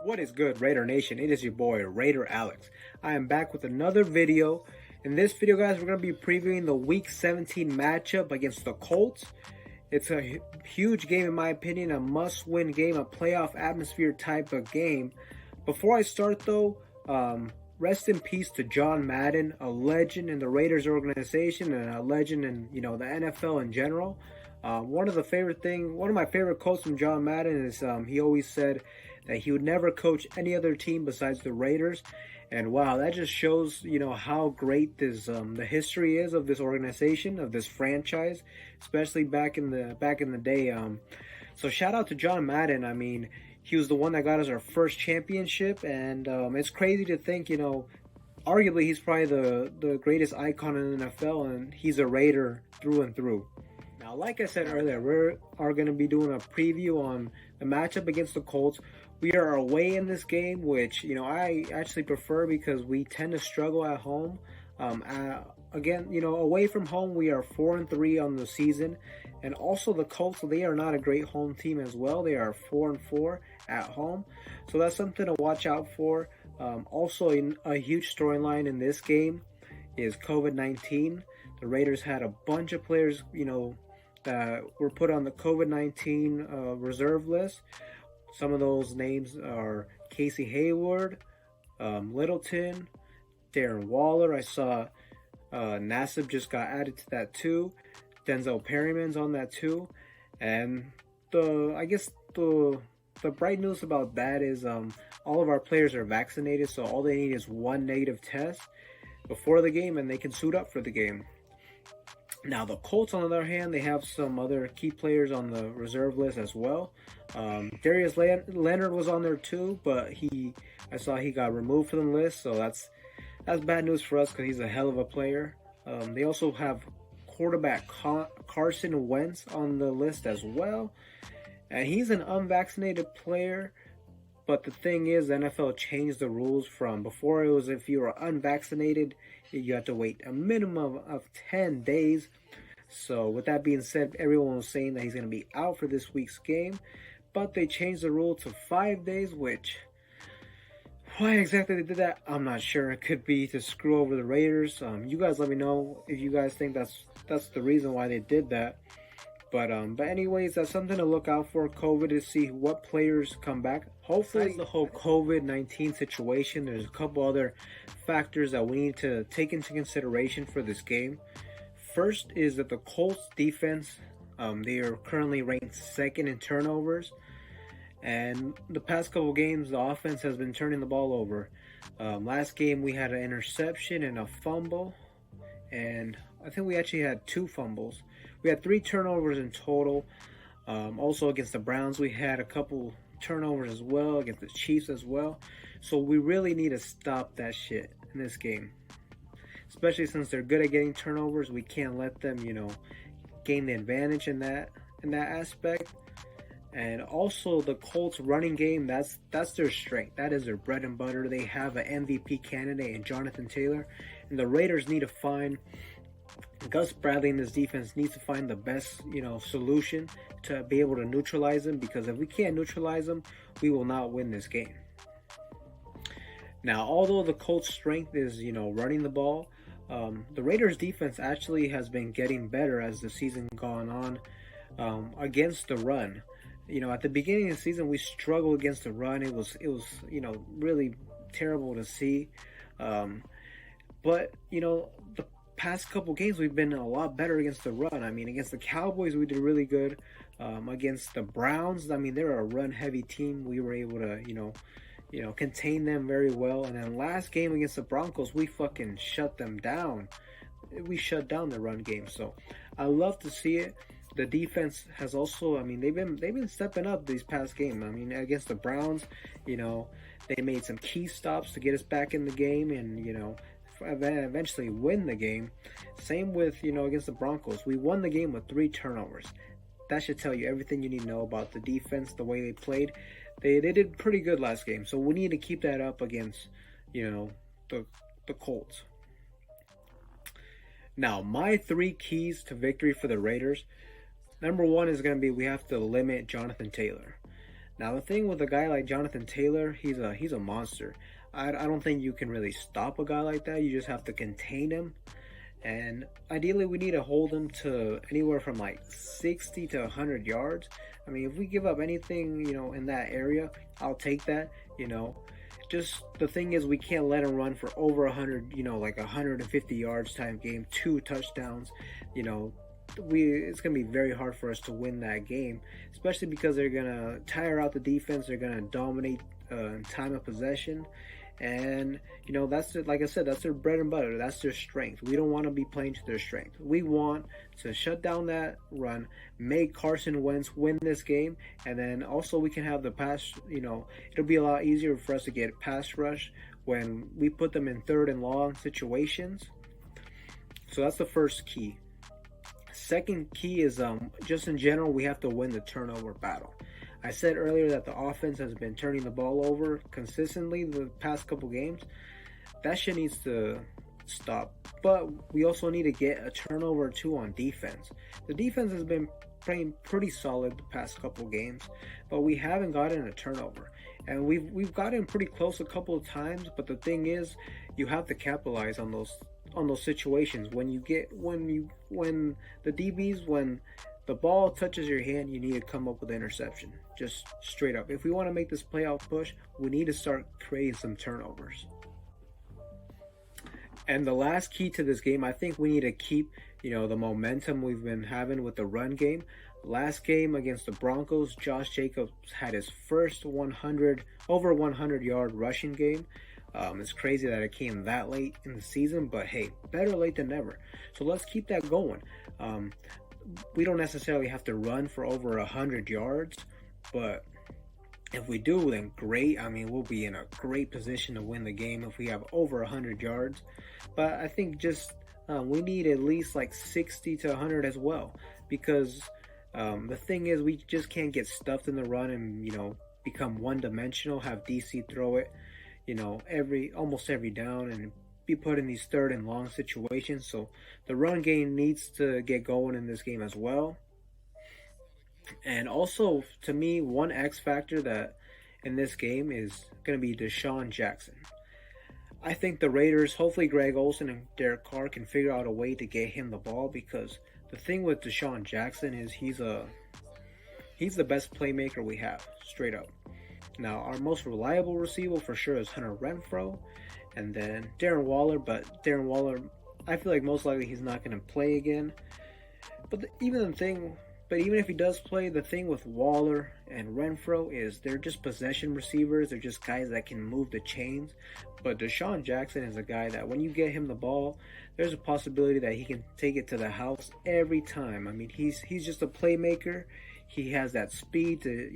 What is good, Raider Nation? It is your boy, Raider Alex. I am back with another video. In this video, guys, we're going to be previewing the Week 17 matchup against the Colts. It's a huge game, in my opinion, a must-win game, a playoff atmosphere type of game. Before I start, though, rest in peace to John Madden, a legend in the Raiders organization and a legend in, the NFL in general. One of my favorite quotes from John Madden is he always said that he would never coach any other team besides the Raiders. And wow, that just shows, how great this the history is of this organization, of this franchise, especially back in the day. So shout out to John Madden. I mean, he was the one that got us our first championship, and it's crazy to think, arguably he's probably the greatest icon in the NFL, and he's a Raider through and through. Now, like I said earlier, we are going to be doing a preview on the matchup against the Colts. We are away in this game, which, I actually prefer because we tend to struggle at home. Again, away from home, we are 4-3 on the season. And also the Colts, they are not a great home team as well. They are 4-4 at home. So that's something to watch out for. Also, a huge storyline in this game is COVID-19. The Raiders had a bunch of players, that were put on the COVID-19 reserve list. Some of those names are Casey Hayward, Littleton, Darren Waller. I saw Nassib just got added to that too. Denzel Perryman's on that too. And the bright news about that is all of our players are vaccinated, so all they need is one negative test before the game, and they can suit up for the game. Now, the Colts, on the other hand, they have some other key players on the reserve list as well. Darius Leonard was on there too, but I saw he got removed from the list, so that's bad news for us because he's a hell of a player. They also have quarterback Carson Wentz on the list as well, and he's an unvaccinated player. But the thing is, the NFL changed the rules from before. It was if you were unvaccinated, you had to wait a minimum of 10 days. So with that being said, everyone was saying that he's going to be out for this week's game. But they changed the rule to 5 days, which, why exactly they did that, I'm not sure. It could be to screw over the Raiders. You guys let me know if you guys think that's the reason why they did that. But anyways, that's something to look out for, COVID, to see what players come back. Hopefully, the whole COVID-19 situation, there's a couple other factors that we need to take into consideration for this game. First is that the Colts Defense, they are currently ranked second in turnovers. And the past couple games, the offense has been turning the ball over. Last game, we had an interception and a fumble. And I think we actually had 2 fumbles. We had 3 turnovers in total. Also against the Browns, we had a couple turnovers as well, against the Chiefs as well. So we really need to stop that shit in this game. Especially since they're good at getting turnovers, we can't let them, gain the advantage in that aspect. And also the Colts running game, that's their strength. That is their bread and butter. They have an MVP candidate in Jonathan Taylor. And the Raiders need to find Gus Bradley and this defense needs to find the best, solution to be able to neutralize them, because if we can't neutralize them, we will not win this game. Now, although the Colts' strength is, running the ball, the Raiders' defense actually has been getting better as the season gone on against the run. At the beginning of the season, we struggled against the run. It was really terrible to see. But the past couple games we've been a lot better against the run. I mean, against the Cowboys we did really good. Against the Browns, I mean, they're a run-heavy team. We were able to, contain them very well. And then last game against the Broncos, we fucking shut them down. We shut down the run game. So I love to see it. The defense has also, I mean, they've been stepping up these past games. I mean, against the Browns, they made some key stops to get us back in the game, and eventually win the game. Same with, against the Broncos. We won the game with 3 turnovers. That should tell you everything you need to know about the defense, the way they played. They did pretty good last game, so we need to keep that up against, the Colts. Now, my 3 keys to victory for the Raiders. Number 1 is going to be we have to limit Jonathan Taylor. Now the thing with a guy like Jonathan Taylor, he's a monster. I don't think you can really stop a guy like that. You just have to contain him. And ideally, we need to hold him to anywhere from like 60 to 100 yards. I mean, if we give up anything, in that area, I'll take that, Just the thing is, we can't let him run for over 100, like 150 yards time game, 2 touchdowns, it's going to be very hard for us to win that game, especially because they're going to tire out the defense. They're going to dominate time of possession. And, that's like I said, that's their bread and butter. That's their strength. We don't want to be playing to their strength. We want to shut down that run, make Carson Wentz win this game, and then also we can have the pass, it'll be a lot easier for us to get pass rush when we put them in 3rd and long situations. So that's the first key. Second key is just in general, we have to win the turnover battle. I said earlier that the offense has been turning the ball over consistently the past couple games. That shit needs to stop. But we also need to get a turnover or 2 on defense. The defense has been playing pretty solid the past couple games, but we haven't gotten a turnover. And we've gotten pretty close a couple of times, but the thing is, you have to capitalize on those situations. When the DBs, when the ball touches your hand, you need to come up with an interception. Just straight up. If we want to make this playoff push, we need to start creating some turnovers. And the last key to this game, I think we need to keep, the momentum we've been having with the run game. Last game against the Broncos, Josh Jacobs had his first over 100 yard rushing game. It's crazy that it came that late in the season, but hey, better late than never. So let's keep that going. We don't necessarily have to run for over 100 yards, but if we do, then great. I mean, we'll be in a great position to win the game if we have over 100 yards. But I think just we need at least like 60 to 100 as well, because the thing is, we just can't get stuffed in the run and become one-dimensional. Have DC throw it, almost every down and be put in these 3rd and long situations. So the run game needs to get going in this game as well. And also, to me, one X factor that in this game is going to be Deshaun Jackson. I think the Raiders, hopefully Greg Olsen and Derek Carr, can figure out a way to get him the ball, because the thing with Deshaun Jackson is he's the best playmaker we have, straight up. Now, our most reliable receiver for sure is Hunter Renfrow, and then Darren Waller. But Darren Waller, I feel like most likely he's not going to play again. But even if he does play, the thing with Waller and Renfrow is they're just possession receivers. They're just guys that can move the chains. But Deshaun Jackson is a guy that when you get him the ball, there's a possibility that he can take it to the house every time. I mean, he's just a playmaker. He has that speed to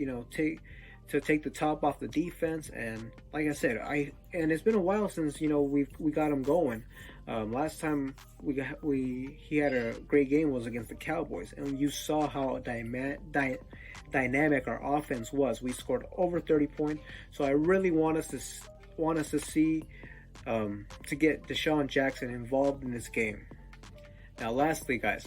take the top off the defense. And like I said, and it's been a while since we got him going. Last time he had a great game was against the Cowboys, and you saw how dynamic our offense was. We scored over 30 points, so I really want us to see to get Deshaun Jackson involved in this game. Now, lastly, guys,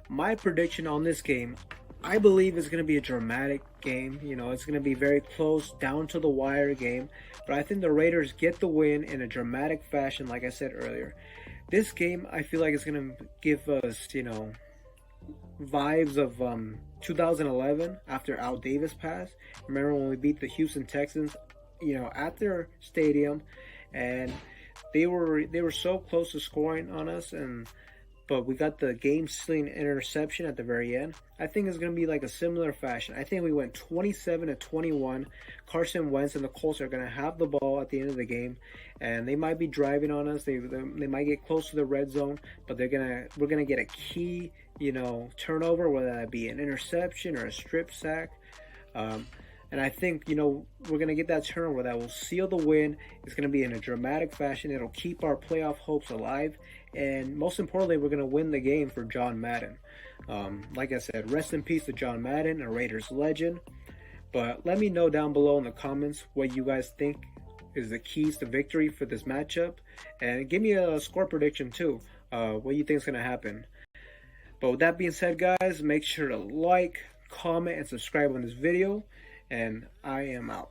my prediction on this game, I believe it's going to be a dramatic game. It's going to be very close, down to the wire game. But I think the Raiders get the win in a dramatic fashion, like I said earlier. This game, I feel like it's going to give us, vibes of 2011 after Al Davis passed. Remember when we beat the Houston Texans, at their stadium, and they were so close to scoring on us, but we got the game-sealing interception at the very end. I think it's going to be like a similar fashion. I think we went 27-21. Carson Wentz and the Colts are going to have the ball at the end of the game, and they might be driving on us. They might get close to the red zone, but we're going to get a key, turnover, whether that be an interception or a strip sack. And I think, we're going to get that turnover that will seal the win. It's going to be in a dramatic fashion. It'll keep our playoff hopes alive. And most importantly, we're going to win the game for John Madden. Like I said, rest in peace to John Madden, a Raiders legend. But let me know down below in the comments what you guys think is the keys to victory for this matchup. And give me a score prediction too. What you think is going to happen. But with that being said, guys, make sure to like, comment, and subscribe on this video. and I am out.